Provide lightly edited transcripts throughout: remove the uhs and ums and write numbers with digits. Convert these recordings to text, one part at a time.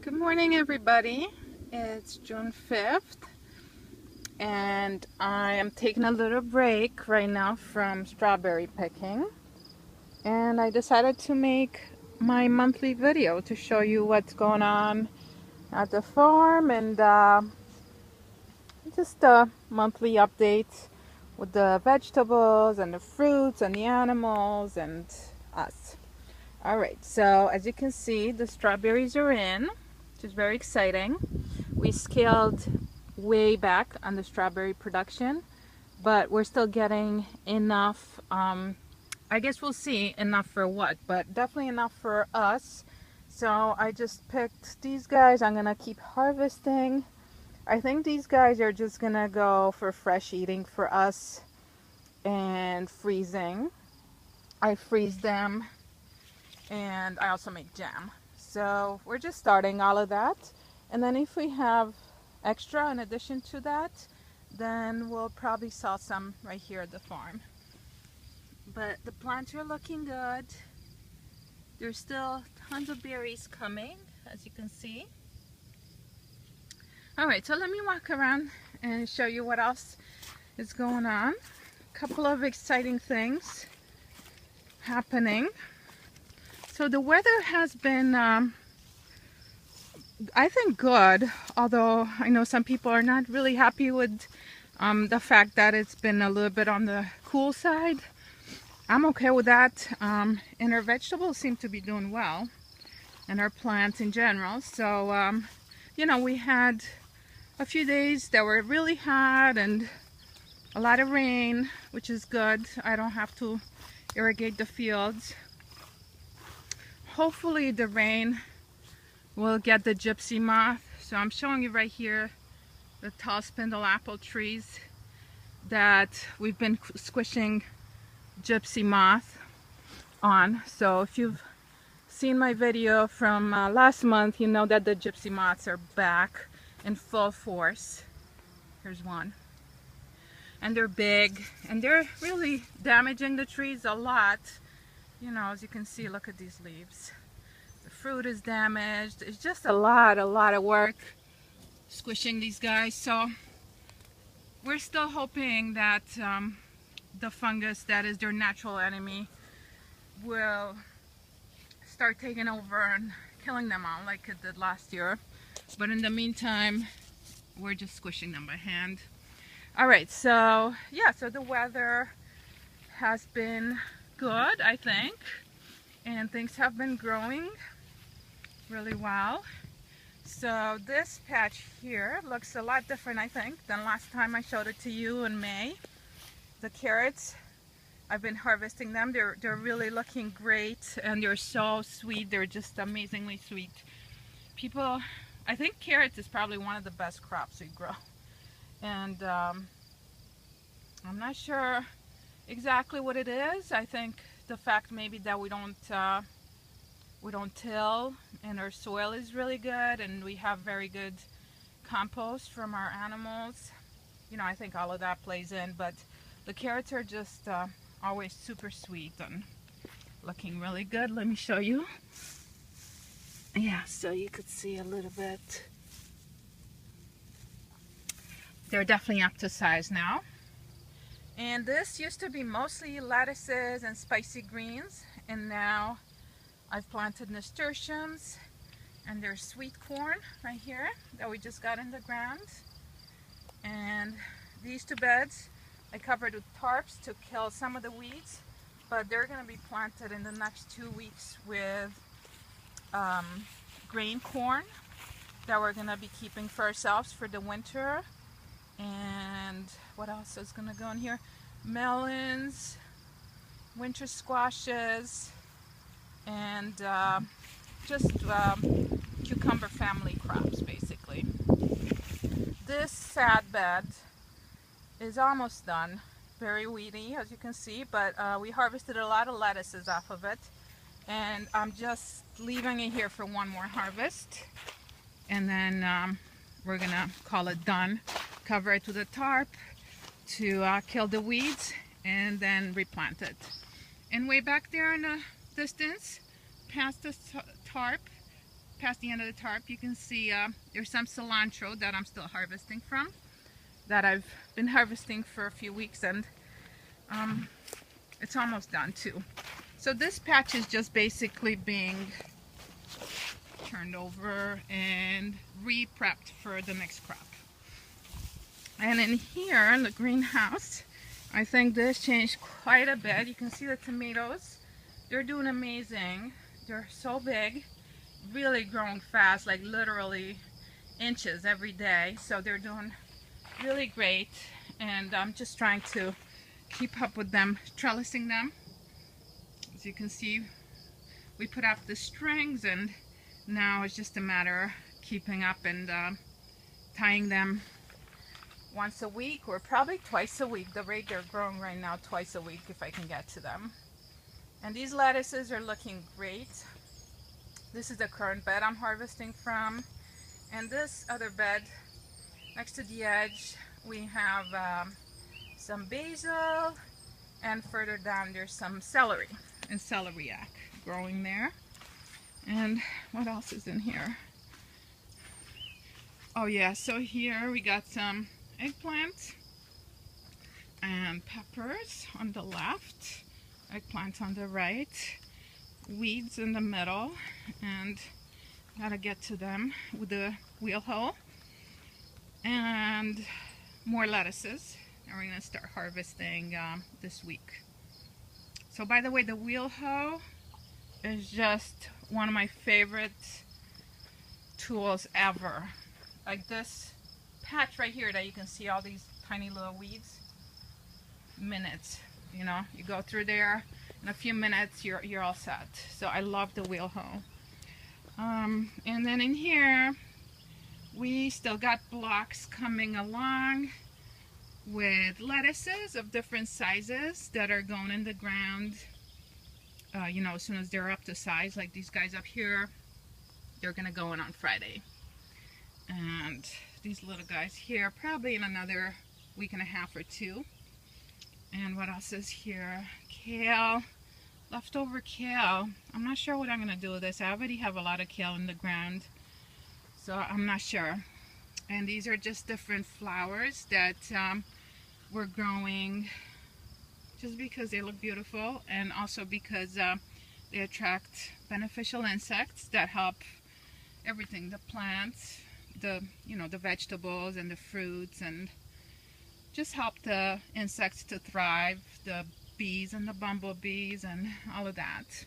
Good morning, everybody. It's June 5th, and I am taking a little break right now from strawberry picking. And I decided to make my monthly video to show you what's going on at the farm and just a monthly update with the vegetables and the fruits and the animals and us. All right, so as you can see, the strawberries are in, which is very exciting. We scaled way back on the strawberry production, but we're still getting enough. I guess we'll see enough for what, but definitely enough for us. So I just picked these guys. I'm gonna keep harvesting. I think these guys are just gonna go for fresh eating for us and freezing. I freeze them and I also make jam. So we're just starting all of that. And then if we have extra in addition to that, then we'll probably sell some right here at the farm. But the plants are looking good. There's still tons of berries coming, as you can see. All right, so let me walk around and show you what else is going on. A couple of exciting things happening. So the weather has been, I think, good, although I know some people are not really happy with the fact that it's been a little bit on the cool side. I'm okay with that, and our vegetables seem to be doing well, and our plants in general. So, you know, we had a few days that were really hot and a lot of rain, which is good. I don't have to irrigate the fields. Hopefully the rain will get the gypsy moth. So I'm showing you right here the tall spindle apple trees that we've been squishing gypsy moth on. So if you've seen my video from last month, you know that the gypsy moths are back in full force. Here's one. And they're big and they're really damaging the trees a lot. You know, as you can see, look at these leaves. The fruit is damaged. It's just a lot of work squishing these guys. So we're still hoping that the fungus that is their natural enemy will start taking over and killing them all like it did last year. But in the meantime, we're just squishing them by hand. All right, so yeah, so the weather has been good, I think, and things have been growing really well. So this patch here looks a lot different, I think, than last time I showed it to you in May. The carrots, I've been harvesting them. They're really looking great, and they're so sweet. They're just amazingly sweet. People, I think carrots is probably one of the best crops we grow, and I'm not sure exactly what it is. I think the fact maybe that we don't till, and our soil is really good, and we have very good compost from our animals. You know, I think all of that plays in, but the carrots are just always super sweet and looking really good. Let me show you. Yeah, so you could see a little bit. They're definitely up to size now. And this used to be mostly lettuces and spicy greens, and now I've planted nasturtiums, and there's sweet corn right here that we just got in the ground. And these two beds I covered with tarps to kill some of the weeds, but they're going to be planted in the next 2 weeks with grain corn that we're going to be keeping for ourselves for the winter. And what else is going to go in here? Melons, winter squashes, and just cucumber family crops, basically. This sad bed is almost done. Very weedy, as you can see, but we harvested a lot of lettuces off of it, and I'm just leaving it here for one more harvest, and then we're gonna call it done. Cover it with a tarp to kill the weeds, and then replant it. And way back there in the distance, past the tarp, past the end of the tarp, you can see there's some cilantro that I'm still harvesting from, that I've been harvesting for a few weeks, and it's almost done too. So this patch is just basically being turned over and re-prepped for the next crop. And in here in the greenhouse, I think this changed quite a bit. You can see the tomatoes. They're doing amazing. They're so big, really growing fast, like literally inches every day. So they're doing really great. And I'm just trying to keep up with them, trellising them. As you can see, we put up the strings, and now it's just a matter of keeping up and tying them once a week, or probably twice a week. The rate they're growing right now, twice a week if I can get to them. And these lettuces are looking great. This is the current bed I'm harvesting from. And this other bed next to the edge, we have some basil, and further down there's some celery and celeriac growing there. And what else is in here? Oh yeah, so here we got some eggplant and peppers on the left, eggplant on the right, weeds in the middle, and gotta get to them with the wheel hoe, and more lettuces. And we're gonna start harvesting this week. So by the way, the wheel hoe is just one of my favorite tools ever. Like this patch right here that you can see all these tiny little weeds, minutes, you know, you go through there in a few minutes, you're all set. So I love the wheel hoe. And then in here we still got blocks coming along with lettuces of different sizes that are going in the ground, you know, as soon as they're up to size. Like these guys up here, they're gonna go in on Friday. And these little guys here, probably in another week and a half or two. And what else is here? Kale, leftover kale. I'm not sure what I'm gonna do with this. I already have a lot of kale in the ground, so I'm not sure. And these are just different flowers that we're growing just because they look beautiful, and also because they attract beneficial insects that help everything, the plants, the, you know, the vegetables and the fruits, and just help the insects to thrive, the bees and the bumblebees and all of that.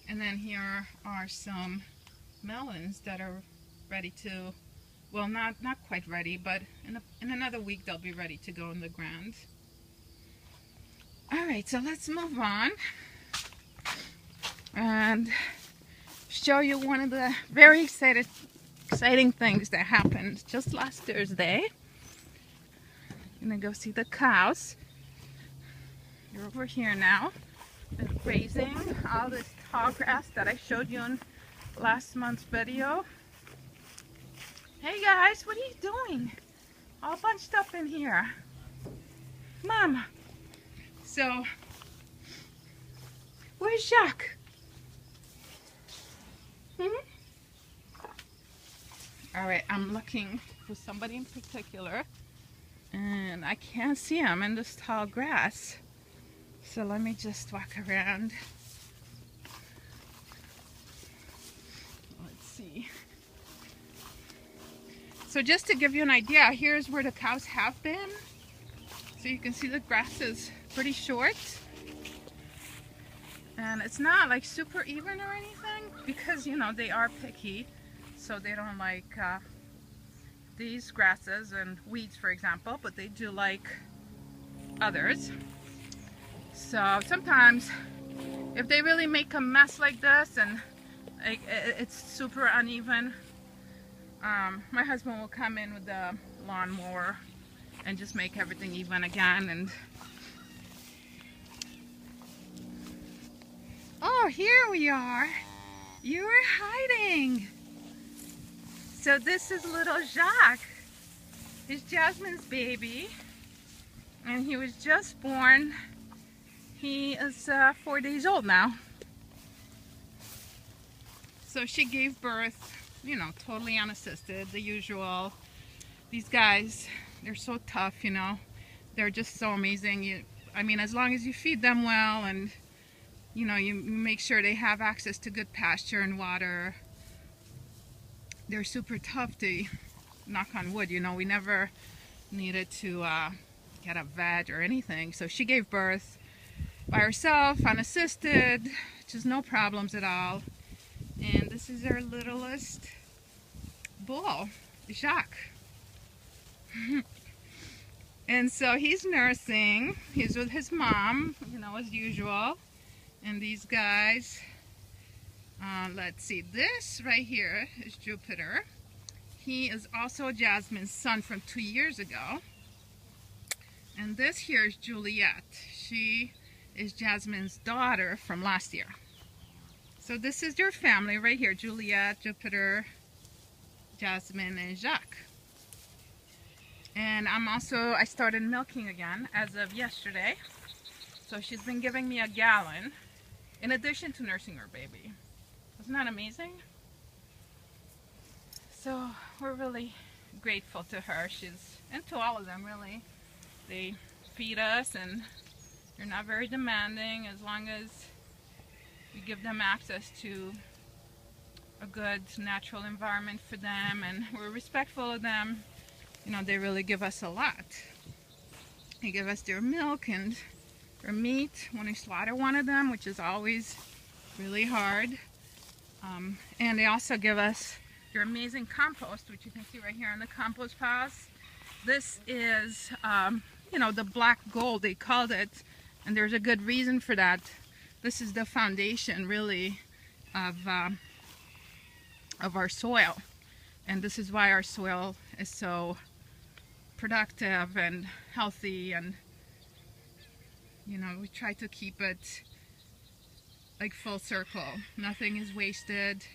And then here are some melons that are ready to, well, not quite ready, but in another week they'll be ready to go in the ground. All right, so let's move on and show you one of the very exciting things that happened just last Thursday. I'm gonna go see the cows. You're over here now. They're grazing all this tall grass that I showed you in last month's video. Hey guys, what are you doing? All bunched up in here. Mom. So, where's Jacques? Alright, I'm looking for somebody in particular, and I can't see him in this tall grass. So let me just walk around. Let's see. So just to give you an idea, here's where the cows have been. So you can see the grass is pretty short. And it's not like super even or anything, because, you know, they are picky. So they don't like these grasses and weeds, for example, but they do like others. So sometimes if they really make a mess like this and it's super uneven, my husband will come in with the lawnmower and just make everything even again. And oh, here we are. You were hiding. So this is little Jacques. He's Jasmine's baby, and he was just born. He is 4 days old now. So she gave birth, you know, totally unassisted, the usual. These guys, they're so tough, you know. They're just so amazing. I mean, as long as you feed them well and, you know, you make sure they have access to good pasture and water, they're super tough. They, knock on wood, you know, we never needed to get a vet or anything. So she gave birth by herself, unassisted, just no problems at all. And this is our littlest bull, Jacques. And so he's nursing. He's with his mom, you know, as usual. And these guys, let's see, this right here is Jupiter. He is also Jasmine's son from 2 years ago. And this here is Juliet. She is Jasmine's daughter from last year. So this is your family right here, Juliet, Jupiter, Jasmine, and Jacques. And I started milking again as of yesterday. So she's been giving me a gallon in addition to nursing her baby. Isn't that amazing? So we're really grateful to her. And to all of them, really. They feed us and they're not very demanding as long as we give them access to a good natural environment for them and we're respectful of them. You know, they really give us a lot. They give us their milk and their meat when we slaughter one of them, which is always really hard. And they also give us their amazing compost, which you can see right here on the compost piles. This is, you know, the black gold, they called it, and there's a good reason for that. This is the foundation, really, of our soil. And this is why our soil is so productive and healthy, and you know, we try to keep it like full circle. Nothing is wasted.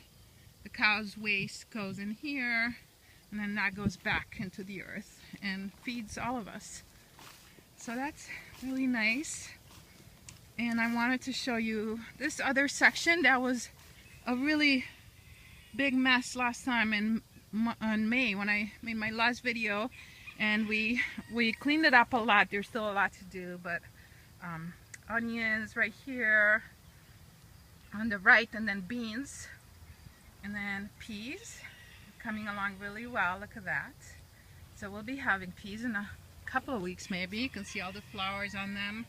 The cow's waste goes in here and then that goes back into the earth and feeds all of us. So that's really nice. And I wanted to show you this other section that was a really big mess last time in May when I made my last video, and we cleaned it up a lot. There's still a lot to do, but onions right here on the right, and then beans, and then peas coming along really well. Look at that. So we'll be having peas in a couple of weeks maybe. You can see all the flowers on them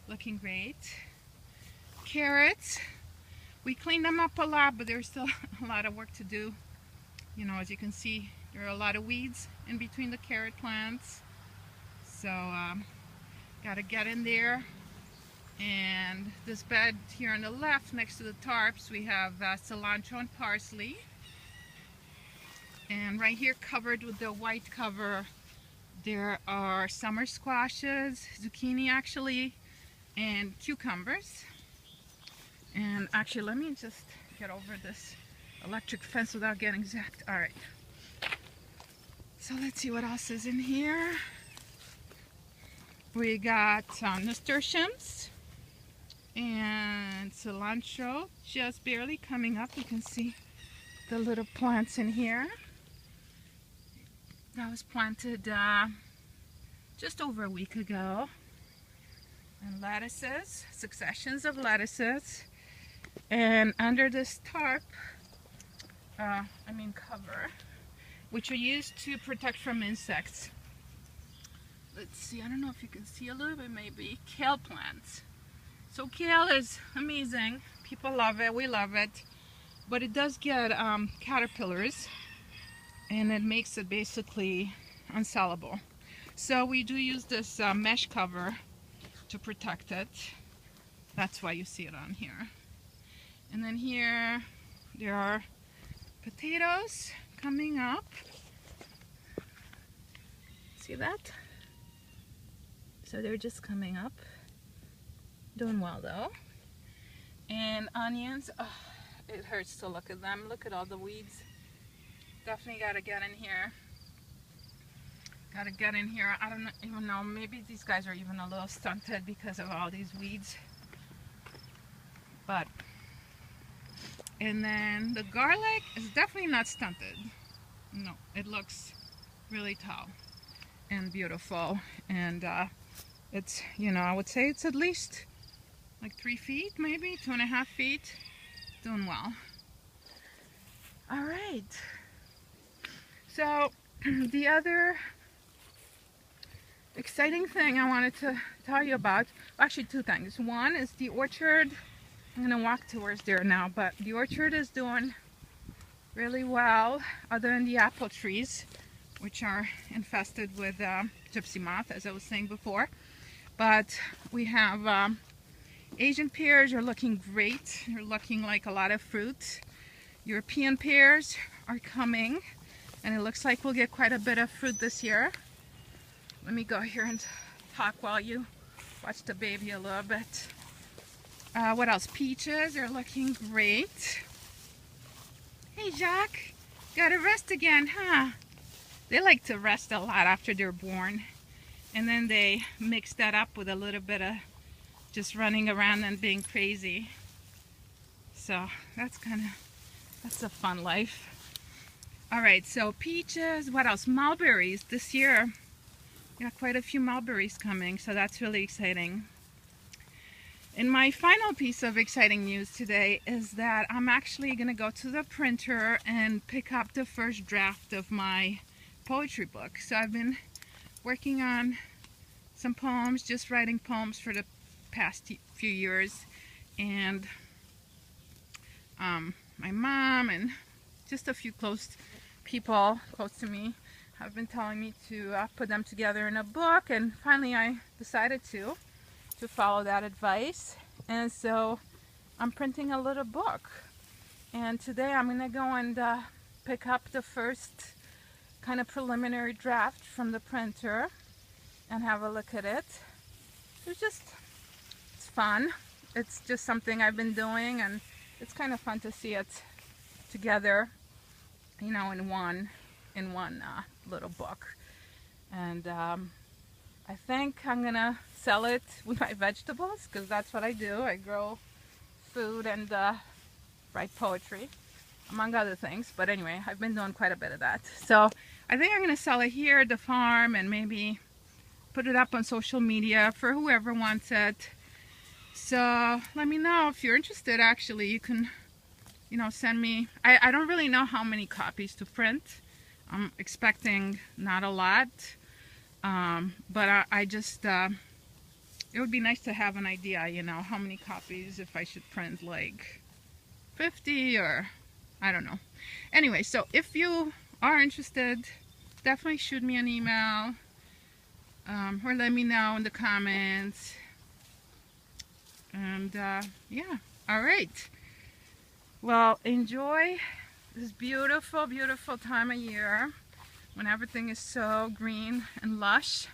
looking great. Carrots, we cleaned them up a lot, but there's still a lot of work to do. You know, as you can see, there are a lot of weeds in between the carrot plants. So gotta get in there. And this bed here on the left next to the tarps, we have cilantro and parsley. And right here, covered with the white cover, there are summer squashes, zucchini actually, and cucumbers. And actually, let me just get over this electric fence without getting zapped. All right. So let's see what else is in here. We got nasturtiums and cilantro just barely coming up. You can see the little plants in here. That was planted just over a week ago. And lettuces, successions of lettuces. And under this tarp, cover, which are used to protect from insects. Let's see, I don't know if you can see a little bit maybe, kale plants. So kale is amazing. People love it, we love it. But it does get caterpillars, and it makes it basically unsellable. So we do use this mesh cover to protect it. That's why you see it on here. And then here there are potatoes coming up. See that? So they're just coming up. Doing well though. And onions, oh, it hurts to look at them. Look at all the weeds. Definitely gotta get in here. Gotta get in here. I don't even know, maybe these guys are even a little stunted because of all these weeds. But And then the garlic is definitely not stunted. No, it looks really tall and beautiful. And it's, you know, I would say it's at least like 3 feet, maybe 2.5 feet. Doing well. All right. So the other exciting thing I wanted to tell you about, actually 2 things. One is the orchard. I'm gonna walk towards there now, but the orchard is doing really well, other than the apple trees, which are infested with gypsy moth, as I was saying before. But we have Asian pears are looking great. They're looking like a lot of fruit. European pears are coming, and it looks like we'll get quite a bit of fruit this year. Let me go here and talk while you watch the baby a little bit. What else? Peaches are looking great. Hey Jacques, gotta rest again, huh? They like to rest a lot after they're born, and then they mix that up with a little bit of just running around and being crazy. So that's a fun life. All right, so peaches, what else? Mulberries this year. Got quite a few mulberries coming, so that's really exciting. And my final piece of exciting news today is that I'm actually gonna go to the printer and pick up the first draft of my poetry book. So I've been working on some poems, just writing poems for the past few years, and my mom and just a few close people close to me have been telling me to put them together in a book, and finally I decided to follow that advice, and so I'm printing a little book, and today I'm gonna go and pick up the first kind of preliminary draft from the printer and have a look at it. It's fun. It's just something I've been doing, and it's kind of fun to see it together, you know, in one little book. And I think I'm gonna sell it with my vegetables, because that's what I do. I grow food and write poetry, among other things. But anyway, I've been doing quite a bit of that. So I think I'm gonna sell it here at the farm and maybe put it up on social media for whoever wants it. So let me know if you're interested. Actually, you can, you know, send me. I don't really know how many copies to print. I'm expecting not a lot, but I just it would be nice to have an idea, you know, how many copies, if I should print like 50 or I don't know. Anyway, so if you are interested, definitely shoot me an email or let me know in the comments. And yeah, all right. Well, enjoy this beautiful, beautiful time of year when everything is so green and lush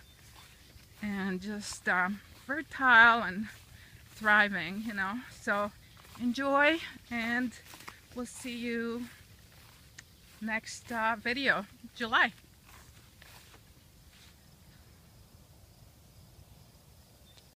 and just fertile and thriving, you know. So enjoy, and we'll see you next video, July.